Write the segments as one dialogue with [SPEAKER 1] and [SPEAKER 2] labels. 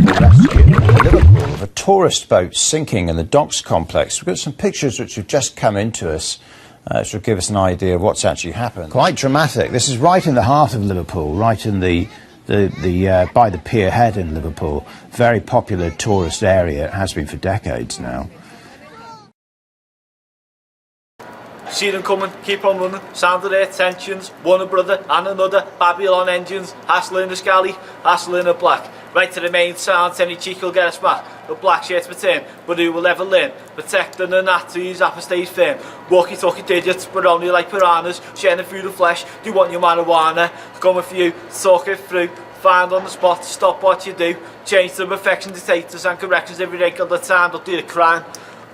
[SPEAKER 1] the rescue in Liverpool of a tourist boat sinking in the docks complex. We've got some pictures which have just come into us, which will give us an idea of what's actually happened. Quite dramatic. This is right in the heart of Liverpool, right in the by the pier head in Liverpool. Very popular tourist area. It has been for decades now.
[SPEAKER 2] See them coming, keep on running, sound of their tensions, one brother and another, Babylon engines, hassling the scally, hassling the black. Right to the main sound, any cheek will get a smack. The black shirts return, but who will ever learn? Protecting the Nazis, apple stays firm. Walkie-talkie digits, but only like piranhas, shedding through the flesh. Do you want your marijuana? Coming for you, talk it through. Find on the spot, stop what you do. Change the perfection dictators and corrections every day all the time, don't do the crime.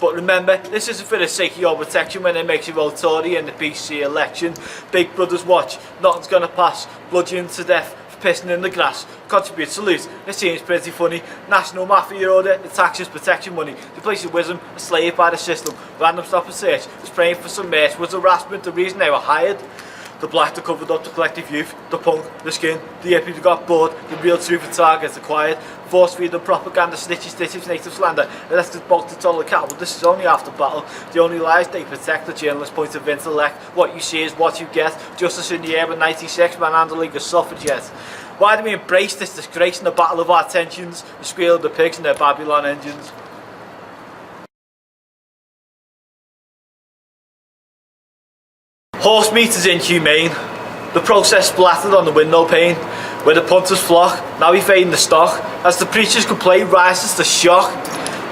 [SPEAKER 2] But remember, this isn't for the sake of your protection when it makes you vote Tory in the PC election. Big brothers watch, nothing's gonna pass. Bludgeoned to death, pissing in the grass. Contribute, salute, it seems pretty funny. National mafia order, the taxes, protection money. The place of wisdom, a slave by the system. Random stop and search, was praying for some merch. Was harassment the reason they were hired? The black that covered up the collective youth, the punk, the skin, the hippie that got bored, the real truth of targets acquired. Force feed and propaganda, stitches, native slander, elected bulk to total cattle. This is only after battle. The only lies they protect, the journalist point of intellect. What you see is what you get. Justice in the air with 96, manhandling a suffragette. Why do we embrace this disgrace in the battle of our tensions? The squeal of the pigs and their Babylon engines. Horse meat is inhumane. The process splattered on the window pane, where the punters flock, now evading the stock. As the preachers complain, rises the shock.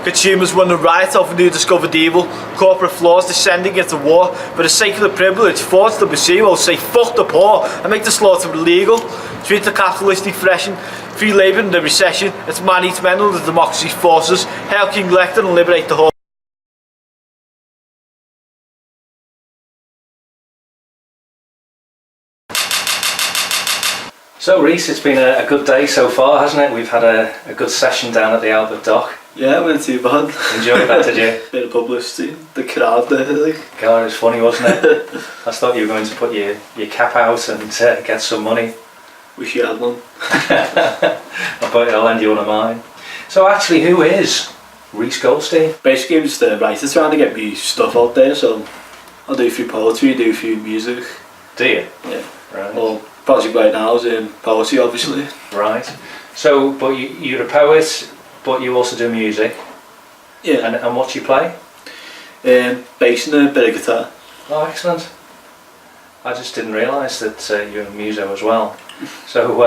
[SPEAKER 2] Consumers run the riot over new discovered evil. Corporate flaws descending into war. For the sake of the privilege, forged the will say fuck the poor and make the slaughter illegal. Treat the capitalistic threshing, free labour in the recession. It's man eats men under democracy's forces. Hail King Lecter and liberate the horse.
[SPEAKER 3] So Reece, it's been a good day so far, hasn't it? We've had a good session down at the Albert Dock.
[SPEAKER 4] Yeah, it wasn't too bad.
[SPEAKER 3] Enjoyed that, did you?
[SPEAKER 4] Bit of publicity, the crowd there, like.
[SPEAKER 3] God, it was funny, wasn't it? I thought you were going to put your cap out and get some money.
[SPEAKER 4] Wish you had one.
[SPEAKER 3] I bet I'll lend you one of mine. So actually, who is Reece Goldstein?
[SPEAKER 4] Basically, I'm just a writer trying to get me stuff out there, so I'll do a few poetry, do a few music.
[SPEAKER 3] Do you?
[SPEAKER 4] Yeah.
[SPEAKER 3] Right.
[SPEAKER 4] Well, project right now is in poetry, obviously.
[SPEAKER 3] Right. So, but you're a poet, but you also do music.
[SPEAKER 4] Yeah.
[SPEAKER 3] And what do you play?
[SPEAKER 4] Bass and a bit of guitar.
[SPEAKER 3] Oh, excellent. I just didn't realise that you're a muso as well. So,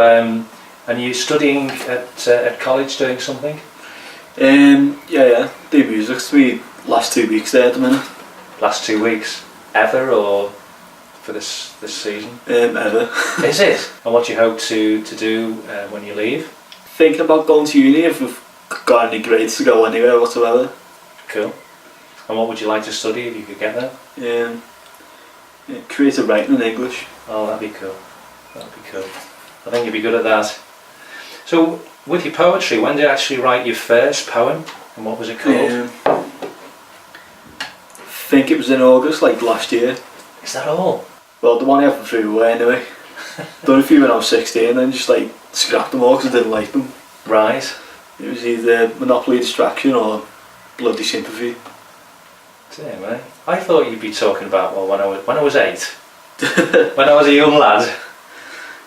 [SPEAKER 3] and you're studying at college doing something?
[SPEAKER 4] Yeah. Do music. It's me last 2 weeks there at the minute.
[SPEAKER 3] Last 2 weeks? Ever, or for this season?
[SPEAKER 4] Ever.
[SPEAKER 3] Is it? And what do you hope to do when you leave?
[SPEAKER 4] Thinking about going to uni if we've got any grades to go anywhere whatsoever.
[SPEAKER 3] Cool. And what would you like to study if you could get there?
[SPEAKER 4] Creative writing in English.
[SPEAKER 3] Oh, that'd be cool. That'd be cool. I think you'd be good at that. So, with your poetry, when did you actually write your first poem? And what was it called?
[SPEAKER 4] I think it was in August, like last year.
[SPEAKER 3] Is that all?
[SPEAKER 4] Well, the one I haven't threw away anyway. Done a few when I was 16 and just like scrapped them all because I didn't like them.
[SPEAKER 3] Right.
[SPEAKER 4] It was either Monopoly Distraction or Bloody Sympathy.
[SPEAKER 3] Damn, mate. I thought you'd be talking about, well, when I was 8. When I was a young lad.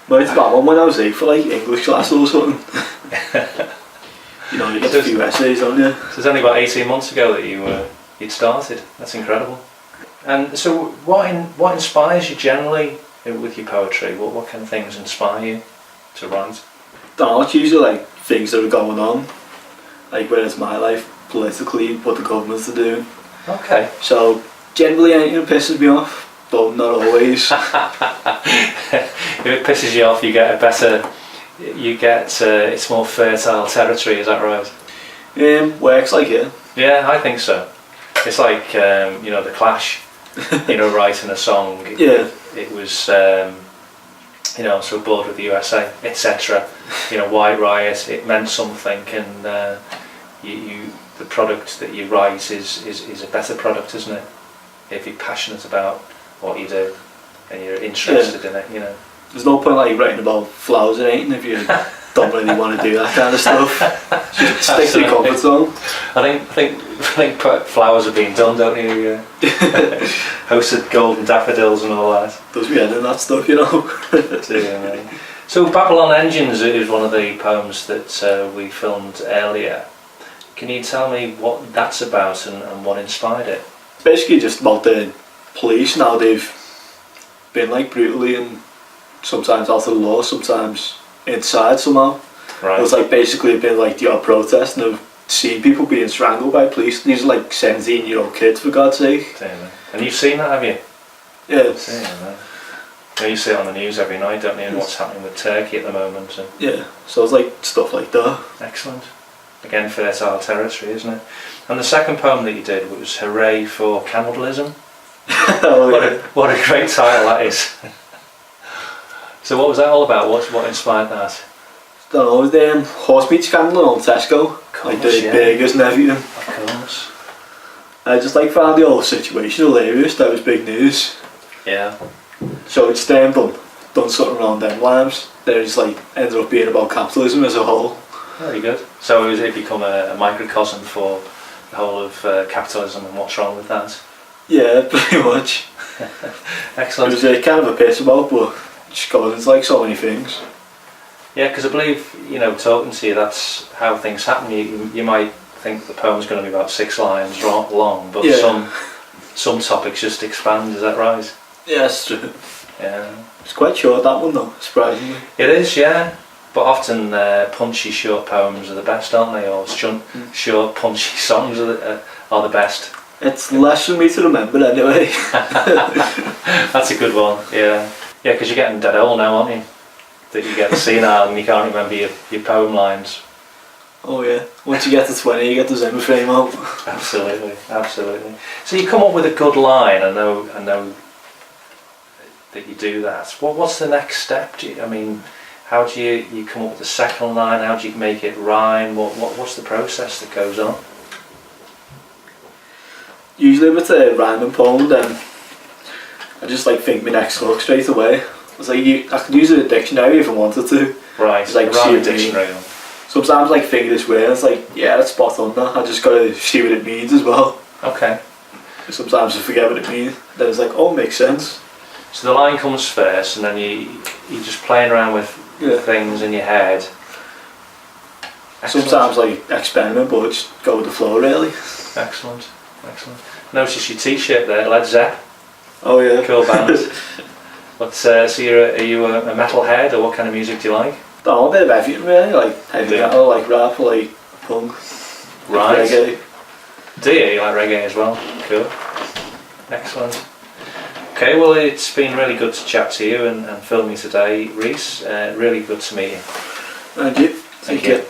[SPEAKER 4] No, it's that one when I was 8 for like English class or something. You know, you get a few essays, don't you?
[SPEAKER 3] So it's only about 18 months ago that you'd started. That's incredible. And so what inspires you generally with your poetry? What kind of things inspire you to write?
[SPEAKER 4] It's usually like things that are going on, like whether it's my life, politically, what the governments are doing. Okay. So generally anything that pisses me off, but not always.
[SPEAKER 3] If it pisses you off, it's more fertile territory, is that right?
[SPEAKER 4] Works like it.
[SPEAKER 3] Yeah, I think so. It's like, The Clash, writing a song.
[SPEAKER 4] Yeah.
[SPEAKER 3] It was, so bored with the USA, etc. White Riot, it meant something, and the product that you write is a better product, isn't it? If you're passionate about what you do and you're interested in it,
[SPEAKER 4] There's no point like writing about flowers and anything if you don't really want to do that kind of stuff. Just stick to your comfort zone.
[SPEAKER 3] I think flowers are being done, don't you? Hosted golden daffodils and all that.
[SPEAKER 4] Does me head in that stuff, you know.
[SPEAKER 3] So Babylon Engines is one of the poems that we filmed earlier. Can you tell me what that's about and what inspired it?
[SPEAKER 4] Basically just about the police now. They've been like brutally and sometimes out of the law, sometimes inside somehow.
[SPEAKER 3] Right.
[SPEAKER 4] It was like basically been like the odd protest, and I've seen people being strangled by police. These are like 17-year-old kids, for God's sake.
[SPEAKER 3] And you've seen that, have you?
[SPEAKER 4] Yeah.
[SPEAKER 3] You see it on the news every night, don't you, and what's happening with Turkey at the moment. And
[SPEAKER 4] yeah, so it's like stuff like that.
[SPEAKER 3] Excellent. Again, fertile territory, isn't it? And the second poem that you did was Hooray for Cannibalism. What a great title that is. So what was that all about? What inspired that?
[SPEAKER 4] I don't know, horse meat scandal on Tesco. Like the burgers and everything.
[SPEAKER 3] Of course.
[SPEAKER 4] I just like found the whole situation hilarious. That was big news.
[SPEAKER 3] Yeah.
[SPEAKER 4] So it's done something around them lines. Then it's like ended up being about capitalism as a whole.
[SPEAKER 3] Very good. So it become a microcosm for the whole of capitalism and what's wrong with that?
[SPEAKER 4] Yeah, pretty much.
[SPEAKER 3] Excellent.
[SPEAKER 4] It was kind of a piss about, but it just goes into like so many things.
[SPEAKER 3] Yeah, because I believe, talking to you, that's how things happen. You might think the poem's going to be about 6 lines long, but some topics just expand, is that right?
[SPEAKER 4] Yeah, that's true.
[SPEAKER 3] Yeah.
[SPEAKER 4] It's quite short, that one though, surprisingly.
[SPEAKER 3] It is, yeah. But often punchy short poems are the best, aren't they? Or short punchy songs are the best.
[SPEAKER 4] It's less for me to remember anyway.
[SPEAKER 3] That's a good one, yeah. Yeah, because you're getting dead old now, aren't you? That you get senile and you can't remember your poem lines.
[SPEAKER 4] Oh yeah, once you get to 20 you get the Zimmer frame out.
[SPEAKER 3] Absolutely. So you come up with a good line, I know that you do that. What's the next step? How do you come up with the second line? How do you make it rhyme? What's the process that goes on?
[SPEAKER 4] Usually with a rhyming poem, then I just like think my next hook straight away. It's like I could use a dictionary if I wanted to.
[SPEAKER 3] Right,
[SPEAKER 4] it's like
[SPEAKER 3] a dictionary.
[SPEAKER 4] Sometimes like think this way, and it's like, yeah, that's spot on that. I just gotta see what it means as well.
[SPEAKER 3] Okay.
[SPEAKER 4] Sometimes I forget what it means. Then it's like, oh, makes sense.
[SPEAKER 3] So the line comes first, and then you're just playing around with things in your head. Excellent.
[SPEAKER 4] Sometimes like experiment, but just go with the flow really.
[SPEAKER 3] Excellent. Notice your T-shirt there, Led Zepp.
[SPEAKER 4] Oh yeah.
[SPEAKER 3] Cool band. So are you a metal head, or what kind of music do you like?
[SPEAKER 4] Oh, a bit of everything really, like heavy metal, like rap, like punk,
[SPEAKER 3] right.
[SPEAKER 4] Like reggae.
[SPEAKER 3] Do you like reggae as well? Cool. Excellent. Okay, well it's been really good to chat to you and film you today, Reece. Really good to meet you.
[SPEAKER 4] Thank you.
[SPEAKER 3] Thank you.